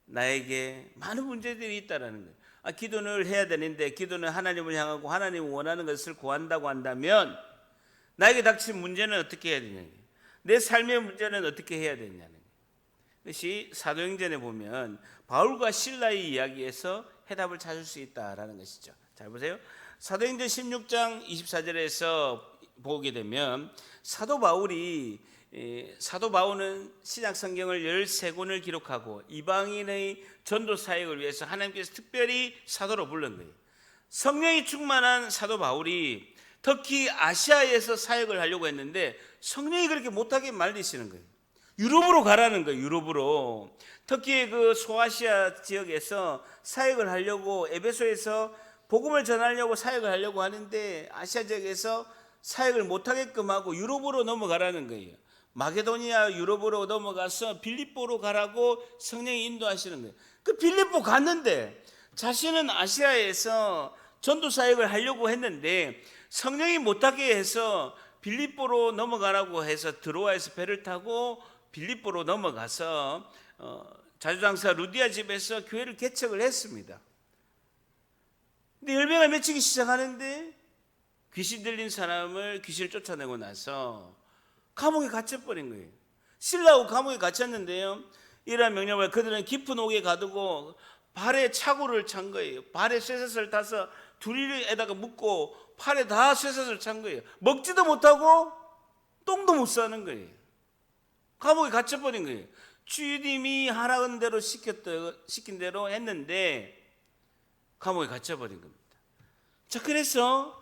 나에게 많은 문제들이 있다라는 거예요. 기도를 해야 되는데 기도는 하나님을 향하고 하나님을 원하는 것을 구한다고 한다면 나에게 닥친 문제는 어떻게 해야 되냐? 내 삶의 문제는 어떻게 해야 되냐는 것이 사도행전에 보면 바울과 실라의 이야기에서 해답을 찾을 수 있다라는 것이죠. 잘 보세요. 사도행전 16장 24절에서 보게 되면 사도 바울은 신약 성경을 13권을 기록하고 이방인의 전도 사역을 위해서 하나님께서 특별히 사도로 불른 거예요. 성령이 충만한 사도 바울이 특히 아시아에서 사역을 하려고 했는데 성령이 그렇게 못하게 말리시는 거예요. 유럽으로 가라는 거예요. 유럽으로. 특히 그 소아시아 지역에서 사역을 하려고 에베소에서 복음을 전하려고 사역을 하려고 하는데 아시아 지역에서 사역을 못하게끔 하고 유럽으로 넘어가라는 거예요. 마게도니아 유럽으로 넘어가서 빌립보로 가라고 성령이 인도하시는 거예요. 그 빌립보 갔는데 자신은 아시아에서 전도 사역을 하려고 했는데 성령이 못하게 해서 빌립보로 넘어가라고 해서 드로아에서 배를 타고 빌립보로 넘어가서 자주장사 루디아 집에서 교회를 개척을 했습니다. 근데 열매가 맺히기 시작하는데 귀신 들린 사람을 귀신을 쫓아내고 나서 감옥에 갇혀버린 거예요. 신라하고 감옥에 갇혔는데요, 이러한 명령을 그들은 깊은 옥에 가두고 발에 차고를 찬 거예요. 발에 쇠사슬을 타서 두리에다가 묶고 팔에 다 쇠사슬을 찬 거예요. 먹지도 못하고 똥도 못 싸는 거예요. 감옥에 갇혀버린 거예요. 주님이 하라는 대로 시킨 대로 했는데 감옥에 갇혀버린 겁니다. 자, 그래서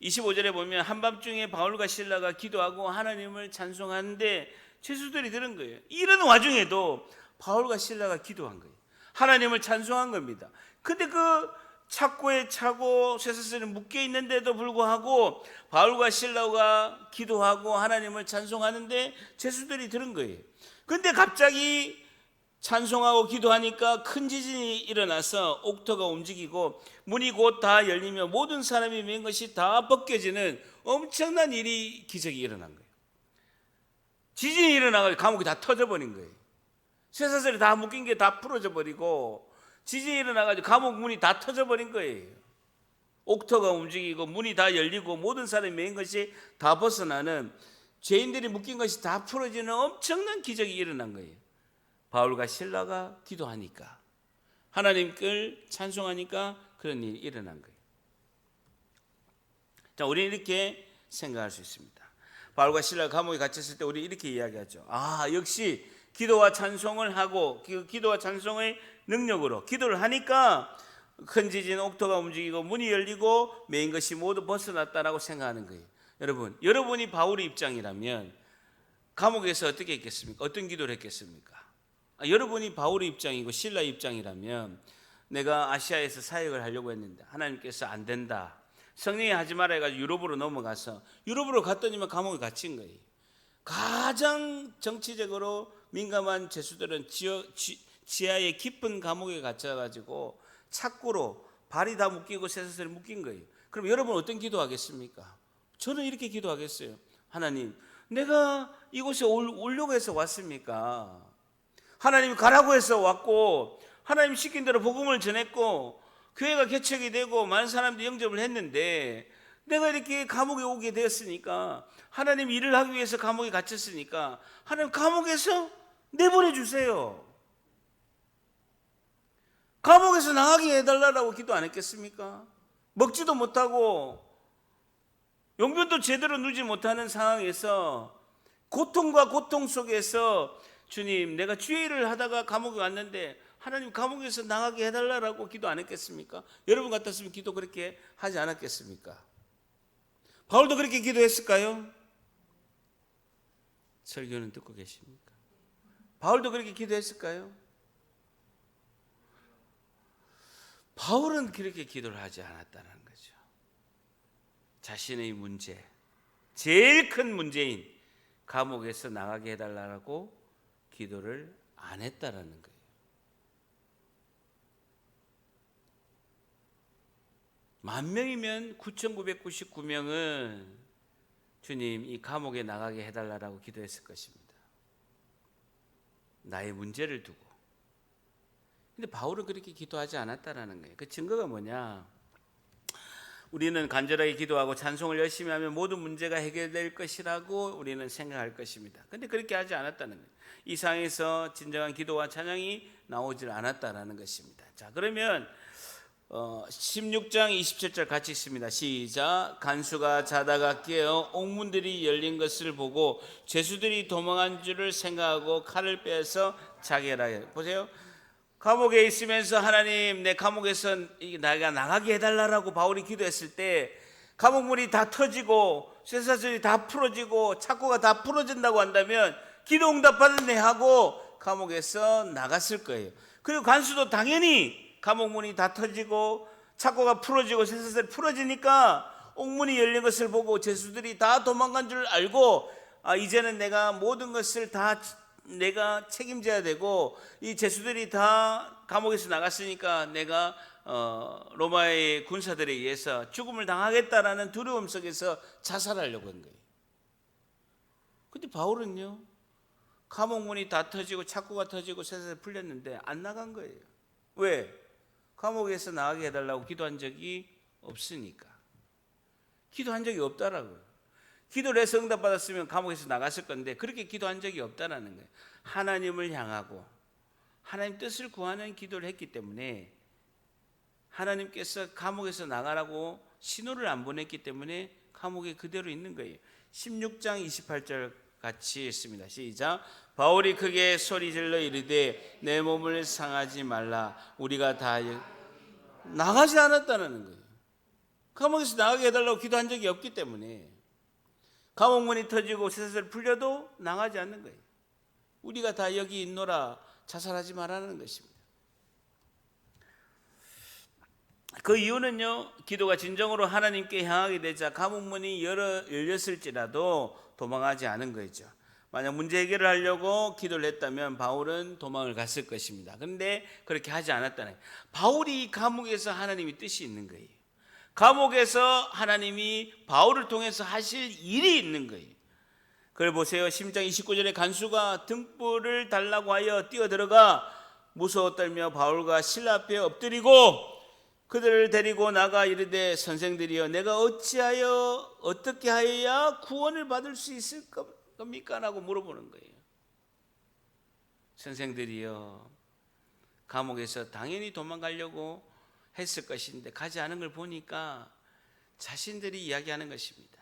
25절에 보면 한밤중에 바울과 실라가 기도하고 하나님을 찬송하는데 죄수들이 들은 거예요. 이런 와중에도 바울과 실라가 기도한 거예요. 하나님을 찬송한 겁니다. 근데 그 착고에 차고 쇠사슬에 묶여 있는데도 불구하고 바울과 실라가 기도하고 하나님을 찬송하는데 죄수들이 들은 거예요. 근데 갑자기 찬송하고 기도하니까 큰 지진이 일어나서 옥토가 움직이고 문이 곧 다 열리며 모든 사람이 맨 것이 다 벗겨지는 엄청난 기적이 일어난 거예요. 지진이 일어나가지고 감옥이 다 터져버린 거예요. 쇠사슬이 다 묶인 게 다 풀어져 버리고 지진이 일어나가지고 감옥 문이 다 터져버린 거예요. 옥토가 움직이고 문이 다 열리고 모든 사람이 맨 것이 다 벗어나는, 죄인들이 묶인 것이 다 풀어지는 엄청난 기적이 일어난 거예요. 바울과 실라가 기도하니까, 하나님을 찬송하니까 그런 일이 일어난 거예요. 자, 우리는 이렇게 생각할 수 있습니다. 바울과 실라가 감옥에 갇혔을 때 우리 이렇게 이야기하죠. 역시 기도와 찬송을 하고 기도와 찬송의 능력으로 기도를 하니까 큰 지진, 옥토가 움직이고 문이 열리고 메인 것이 모두 벗어났다라고 생각하는 거예요. 여러분이 바울의 입장이라면 감옥에서 어떻게 했겠습니까? 어떤 기도를 했겠습니까? 여러분이 바울의 입장이고 실라의 입장이라면 내가 아시아에서 사역을 하려고 했는데 하나님께서 안 된다, 성령이 하지 마라 해가지고 유럽으로 넘어가서 유럽으로 갔더니만 감옥에 갇힌 거예요. 가장 정치적으로 민감한 죄수들은 지하의 깊은 감옥에 갇혀가지고 착고로 발이 다 묶이고 쇠사슬이 묶인 거예요. 그럼 여러분 어떤 기도하겠습니까? 저는 이렇게 기도하겠어요. 하나님, 내가 이곳에 오려고 해서 왔습니까? 하나님 가라고 해서 왔고, 하나님 시킨 대로 복음을 전했고, 교회가 개척이 되고 많은 사람들이 영접을 했는데 내가 이렇게 감옥에 오게 되었으니까, 하나님 일을 하기 위해서 감옥에 갇혔으니까 하나님 감옥에서 내보내 주세요. 감옥에서 나가게 해달라고 기도 안 했겠습니까? 먹지도 못하고 용변도 제대로 누지 못하는 상황에서 고통과 고통 속에서 주님, 내가 주의 일을 하다가 감옥에 왔는데 하나님 감옥에서 나가게 해달라고 기도 안 했겠습니까? 여러분 같았으면 기도 그렇게 하지 않았겠습니까? 바울도 그렇게 기도했을까요? 설교는 듣고 계십니까? 바울도 그렇게 기도했을까요? 바울은 그렇게 기도를 하지 않았다는 거죠. 자신의 문제, 제일 큰 문제인 감옥에서 나가게 해달라고 기도를 안 했다라는 거예요. 만 명이면 9,999명은 주님, 이 감옥에 나가게 해달라고 기도했을 것입니다. 나의 문제를 두고. 근데 바울은 그렇게 기도하지 않았다라는 거예요. 그 증거가 뭐냐? 우리는 간절하게 기도하고 찬송을 열심히 하면 모든 문제가 해결될 것이라고 우리는 생각할 것입니다. 근데 그렇게 하지 않았다는 거예요. 이 상황에서 진정한 기도와 찬양이 나오질 않았다라는 것입니다. 자, 그러면 16장 27절 같이 읽습니다. 시작. 간수가 자다가 깨어 옥문들이 열린 것을 보고 죄수들이 도망한 줄을 생각하고 칼을 빼서 자게 하라. 보세요. 감옥에 있으면서 하나님, 내 감옥에서 내가 나가게 해달라고 바울이 기도했을 때 감옥문이 다 터지고 쇠사슬이 다 풀어지고 착고가 다 풀어진다고 한다면 기도 응답 받았네 하고 감옥에서 나갔을 거예요. 그리고 간수도 당연히 감옥문이 다 터지고 착고가 풀어지고 쇠사슬이 풀어지니까 옥문이 열린 것을 보고 죄수들이 다 도망간 줄 알고, 이제는 내가 모든 것을 다 내가 책임져야 되고, 이 죄수들이 다 감옥에서 나갔으니까 내가 로마의 군사들에 의해서 죽음을 당하겠다라는 두려움 속에서 자살하려고 한 거예요. 근데 바울은요, 감옥문이 다 터지고 착고가 터지고 쇠사슬이 풀렸는데 안 나간 거예요. 왜? 감옥에서 나가게 해달라고 기도한 적이 없으니까. 기도한 적이 없다라고요. 기도를 해서 응답받았으면 감옥에서 나갔을 건데 그렇게 기도한 적이 없다라는 거예요. 하나님을 향하고 하나님 뜻을 구하는 기도를 했기 때문에 하나님께서 감옥에서 나가라고 신호를 안 보냈기 때문에 감옥에 그대로 있는 거예요. 16장 28절 같이 읽습니다. 시작. 바울이 크게 소리질러 이르되 내 몸을 상하지 말라. 우리가 다 나가지 않았다는 거예요. 감옥에서 나가게 해달라고 기도한 적이 없기 때문에 감옥문이 터지고 쇠사슬 풀려도 나가지 않는 거예요. 우리가 다 여기 있노라, 자살하지 말라는 것입니다. 그 이유는요, 기도가 진정으로 하나님께 향하게 되자 감옥문이 열렸을지라도 도망하지 않은 거죠. 만약 문제 해결을 하려고 기도를 했다면 바울은 도망을 갔을 것입니다. 그런데 그렇게 하지 않았다는 거예요. 바울이 감옥에서 하나님의 뜻이 있는 거예요. 감옥에서 하나님이 바울을 통해서 하실 일이 있는 거예요. 그걸 보세요. 16장 29절에 간수가 등불을 달라고 하여 뛰어들어가 무서워 떨며 바울과 실라 앞에 엎드리고 그들을 데리고 나가 이르되 선생들이여 내가 어떻게 하여야 구원을 받을 수 있을 겁니까? 라고 물어보는 거예요. 선생들이여, 감옥에서 당연히 도망가려고 했을 것인데 가지 않은 걸 보니까 자신들이 이야기하는 것입니다.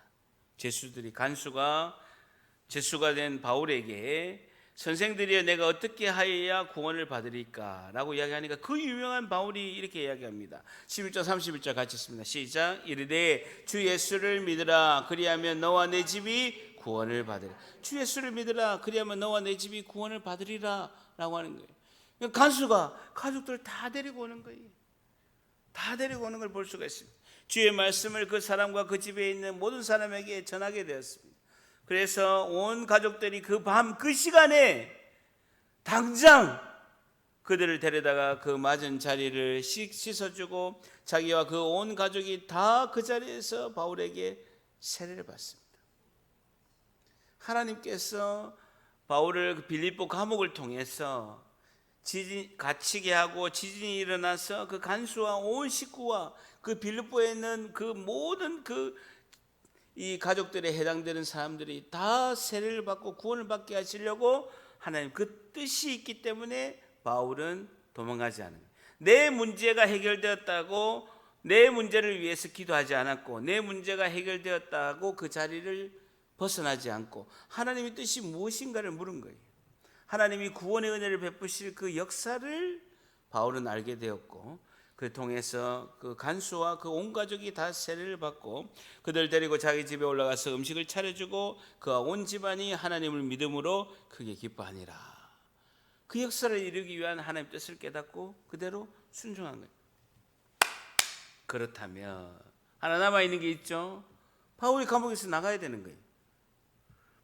죄수가 된 바울에게 선생들이여 내가 어떻게 하여야 구원을 받으리까? 라고 이야기하니까 그 유명한 바울이 이렇게 이야기합니다. 11절 31절 같이 읽습니다. 시작. 이르되 주 예수를 믿으라. 그리하면 너와 내 집이 구원을 받으리라. 주 예수를 믿으라. 그리하면 너와 내 집이 구원을 받으리라 라고 하는 거예요. 간수가 가족들 다 데리고 오는 거예요. 다 데리고 오는 걸 볼 수가 있습니다. 주의 말씀을 그 사람과 그 집에 있는 모든 사람에게 전하게 되었습니다. 그래서 온 가족들이 그 밤 그 시간에 당장 그들을 데려다가 그 맞은 자리를 씻어주고 자기와 그 온 가족이 다 그 자리에서 바울에게 세례를 받습니다. 하나님께서 바울을 빌립보 감옥을 통해서 갇히게 하고 지진이 일어나서 그 간수와 온 식구와 그 빌립보에 있는 그 모든 이 가족들에 해당되는 사람들이 다 세례를 받고 구원을 받게 하시려고 하나님 그 뜻이 있기 때문에 바울은 도망가지 않은 거예요. 내 문제가 해결되었다고 내 문제를 위해서 기도하지 않았고 내 문제가 해결되었다고 그 자리를 벗어나지 않고 하나님의 뜻이 무엇인가를 물은 거예요. 하나님이 구원의 은혜를 베푸실 그 역사를 바울은 알게 되었고 그 통해서 그 간수와 그 온 가족이 다 세례를 받고 그들 데리고 자기 집에 올라가서 음식을 차려주고 그와 온 집안이 하나님을 믿음으로 크게 기뻐하니라. 그 역사를 이루기 위한 하나님의 뜻을 깨닫고 그대로 순종한 거예요. 그렇다면 하나 남아있는 게 있죠. 바울이 감옥에서 나가야 되는 거예요.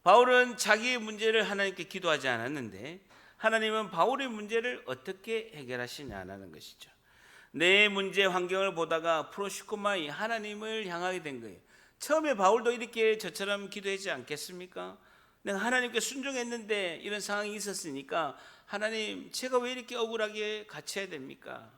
바울은 자기의 문제를 하나님께 기도하지 않았는데 하나님은 바울의 문제를 어떻게 해결하시냐는 것이죠. 내 문제 환경을 보다가 프로시코마이 하나님을 향하게 된 거예요. 처음에 바울도 이렇게 저처럼 기도하지 않겠습니까? 내가 하나님께 순종했는데 이런 상황이 있었으니까 하나님 제가 왜 이렇게 억울하게 갇혀야 됩니까?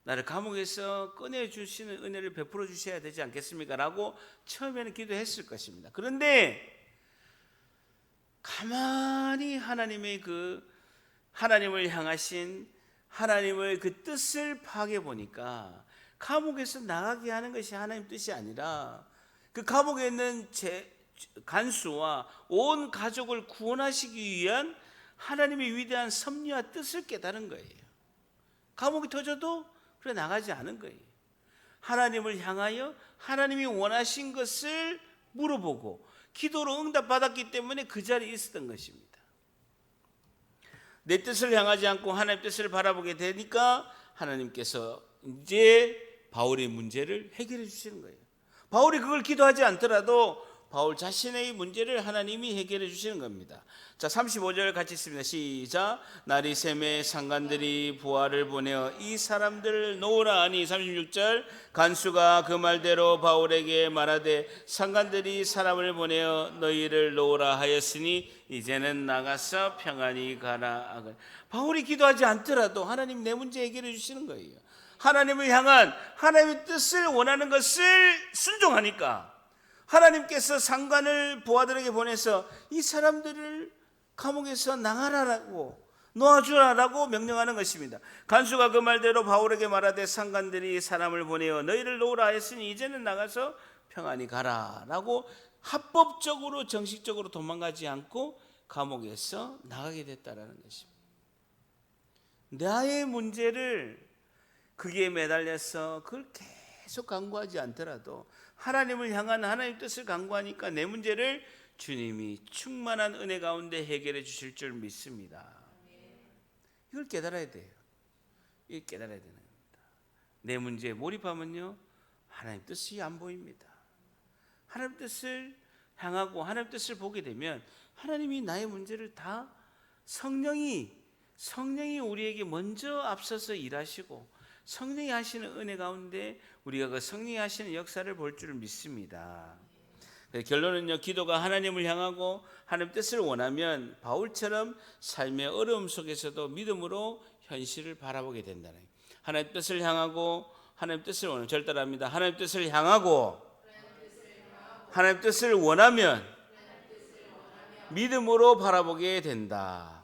나를 감옥에서 꺼내주시는 은혜를 베풀어 주셔야 되지 않겠습니까? 라고 처음에는 기도했을 것입니다. 그런데 가만히 하나님을 향하신 하나님의 그 뜻을 파악해 보니까 감옥에서 나가게 하는 것이 하나님 뜻이 아니라 그 감옥에 있는 간수와 온 가족을 구원하시기 위한 하나님의 위대한 섭리와 뜻을 깨달은 거예요. 감옥이 터져도 그래 나가지 않은 거예요. 하나님을 향하여 하나님이 원하신 것을 물어보고 기도로 응답받았기 때문에 그 자리에 있었던 것입니다. 내 뜻을 향하지 않고 하나님의 뜻을 바라보게 되니까 하나님께서 이제 바울의 문제를 해결해 주시는 거예요. 바울이 그걸 기도하지 않더라도 바울 자신의 문제를 하나님이 해결해 주시는 겁니다. 자, 35절 같이 읽습니다. 시작. 날이 새매 상관들이 부하를 보내어 이 사람들을 놓으라 하니 36절 간수가 그 말대로 바울에게 말하되 상관들이 사람을 보내어 너희를 놓으라 하였으니 이제는 나가서 평안히 가라. 바울이 기도하지 않더라도 하나님 내 문제 해결해 주시는 거예요. 하나님을 향한 하나님의 뜻을 원하는 것을 순종하니까 하나님께서 상관을 부하들에게 보내서 이 사람들을 감옥에서 나가라라고 놓아주라라고 명령하는 것입니다. 간수가 그 말대로 바울에게 말하되 상관들이 사람을 보내어 너희를 놓으라 했으니 이제는 나가서 평안히 가라라고 합법적으로 정식적으로 도망가지 않고 감옥에서 나가게 됐다라는 것입니다. 나의 문제를 그게 매달려서 그걸 계속 간구하지 않더라도 하나님을 향한 하나님의 뜻을 간구하니까 내 문제를 주님이 충만한 은혜 가운데 해결해 주실 줄 믿습니다. 이걸 깨달아야 돼요. 이걸 깨달아야 되는 겁니다. 내 문제에 몰입하면요 하나님 뜻이 안 보입니다. 하나님 뜻을 향하고 하나님 뜻을 보게 되면 하나님이 나의 문제를 다 성령이 우리에게 먼저 앞서서 일하시고 성령이 하시는 은혜 가운데 우리가 그 성령이 하시는 역사를 볼 줄 믿습니다. 결론은요, 기도가 하나님을 향하고 하나님 뜻을 원하면 바울처럼 삶의 어려움 속에서도 믿음으로 현실을 바라보게 된다는 거예요. 하나님 뜻을 향하고 하나님 뜻을 원하면 절대랍니다. 하나님 뜻을 향하고 하나님 뜻을 원하면 믿음으로 바라보게 된다.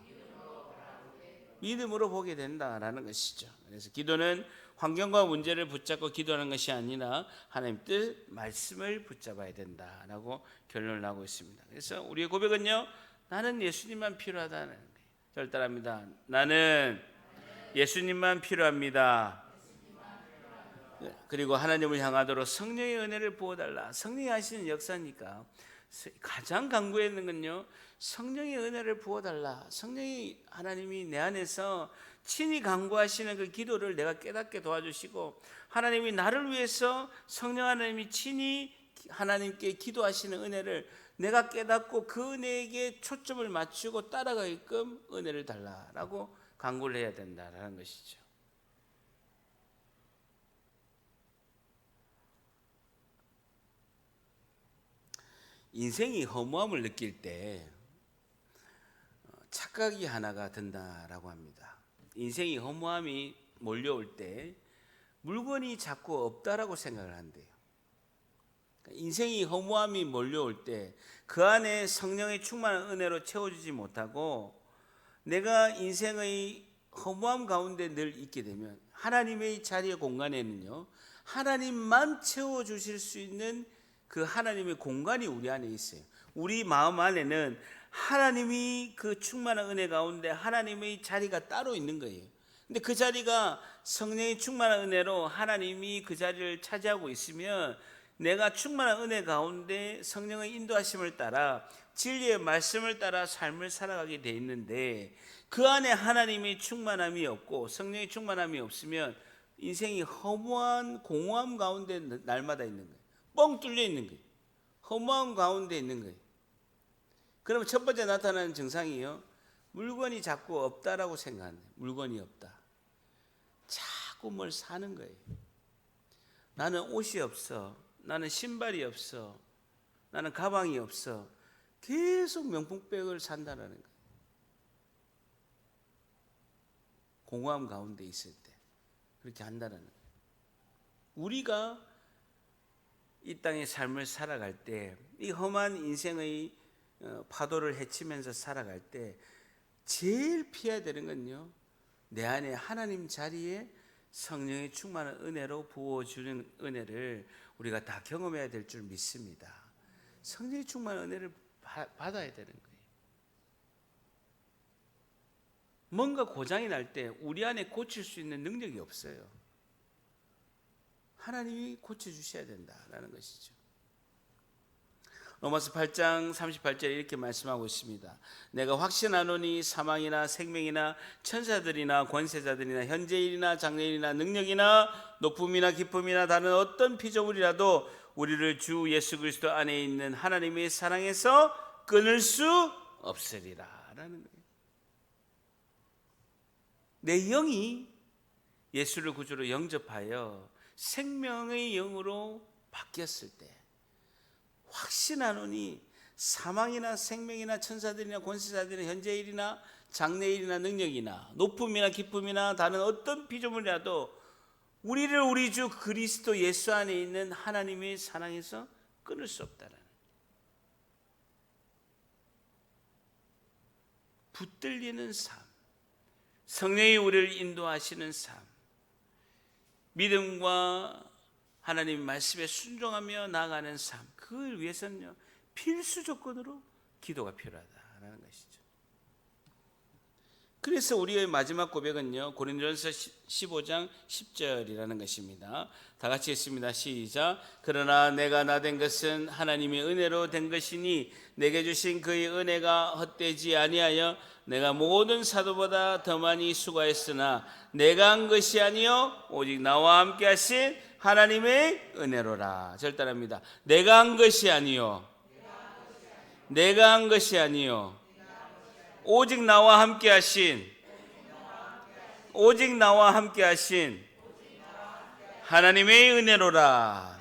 믿음으로 보게 된다라는 것이죠. 그래서 기도는 환경과 문제를 붙잡고 기도하는 것이 아니라 하나님 뜻 말씀을 붙잡아야 된다라고 결론을 나고 있습니다. 그래서 우리의 고백은요, 나는 예수님만 필요하다는 거예요. 절대랍니다. 나는 예수님만 필요합니다. 그리고 하나님을 향하도록 성령의 은혜를 부어달라. 성령이 하시는 역사니까 가장 간구했는 건요, 성령의 은혜를 부어달라. 성령이, 하나님이 내 안에서 친히 간구하시는 그 기도를 내가 깨닫게 도와주시고, 하나님이 나를 위해서 성령 하나님이 친히 하나님께 기도하시는 은혜를 내가 깨닫고 그 은혜에게 초점을 맞추고 따라가게끔 은혜를 달라라고 간구를 해야 된다라는 것이죠. 인생이 허무함을 느낄 때 착각이 하나가 든다라고 합니다. 인생이 허무함이 몰려올 때 물건이 자꾸 없다라고 생각을 한대요. 인생이 허무함이 몰려올 때 그 안에 성령의 충만한 은혜로 채워주지 못하고 내가 인생의 허무함 가운데 늘 있게 되면 하나님의 자리의 공간에는요, 하나님만 채워주실 수 있는 그 하나님의 공간이 우리 안에 있어요. 우리 마음 안에는 하나님이 그 충만한 은혜 가운데 하나님의 자리가 따로 있는 거예요. 근데 그 자리가 성령의 충만한 은혜로 하나님이 그 자리를 차지하고 있으면 내가 충만한 은혜 가운데 성령의 인도하심을 따라 진리의 말씀을 따라 삶을 살아가게 돼 있는데, 그 안에 하나님의 충만함이 없고 성령의 충만함이 없으면 인생이 허무한 공허함 가운데 날마다 있는 거예요. 뻥 뚫려 있는 거예요. 허무함 가운데 있는 거예요. 그러면 첫 번째 나타나는 증상이요, 물건이 자꾸 없다라고 생각하는 거예요. 물건이 없다. 자꾸 뭘 사는 거예요. 나는 옷이 없어. 나는 신발이 없어. 나는 가방이 없어. 계속 명품백을 산다는 거예요. 공허함 가운데 있을 때 그렇게 한다는 거예요. 우리가 이 땅의 삶을 살아갈 때, 이 험한 인생의 파도를 헤치면서 살아갈 때 제일 피해야 되는 건요, 내 안에 하나님 자리에 성령의 충만한 은혜로 부어주는 은혜를 우리가 다 경험해야 될 줄 믿습니다. 성령의 충만한 은혜를 받아야 되는 거예요. 뭔가 고장이 날 때 우리 안에 고칠 수 있는 능력이 없어요. 하나님이 고쳐주셔야 된다라는 것이죠. 로마서 8장 38절에 이렇게 말씀하고 있습니다. 내가 확신하노니 사망이나 생명이나 천사들이나 권세자들이나 현재일이나 장래일이나 능력이나 높음이나 기쁨이나 다른 어떤 피조물이라도 우리를 주 예수 그리스도 안에 있는 하나님의 사랑에서 끊을 수 없으리라 라는 거예요. 내 영이 예수를 구주로 영접하여 생명의 영으로 바뀌었을 때, 확신하노니 사망이나 생명이나 천사들이나 권세자들이나 현재일이나 장래일이나 능력이나 높음이나 기쁨이나 다른 어떤 피조물이라도 우리를 우리 주 그리스도 예수 안에 있는 하나님의 사랑에서 끊을 수 없다라는, 붙들리는 삶, 성령이 우리를 인도하시는 삶, 믿음과 하나님 말씀에 순종하며 나아가는 삶, 그걸 위해서는요, 필수 조건으로 기도가 필요하다라는 것이죠. 그래서 우리의 마지막 고백은요, 고린도전서 15장 10절이라는 것입니다. 다 같이 읽습니다. 시작. 그러나 내가 나 된 것은 하나님의 은혜로 된 것이니 내게 주신 그의 은혜가 헛되지 아니하여 내가 모든 사도보다 더 많이 수고했으나 내가 한 것이 아니요 오직 나와 함께 하신 하나님의 은혜로라. 절단합니다. 내가 한 것이 아니요, 내가 한 것이 아니요 오직 나와 함께 하신, 오직 나와 함께 하신 하나님의 은혜로라.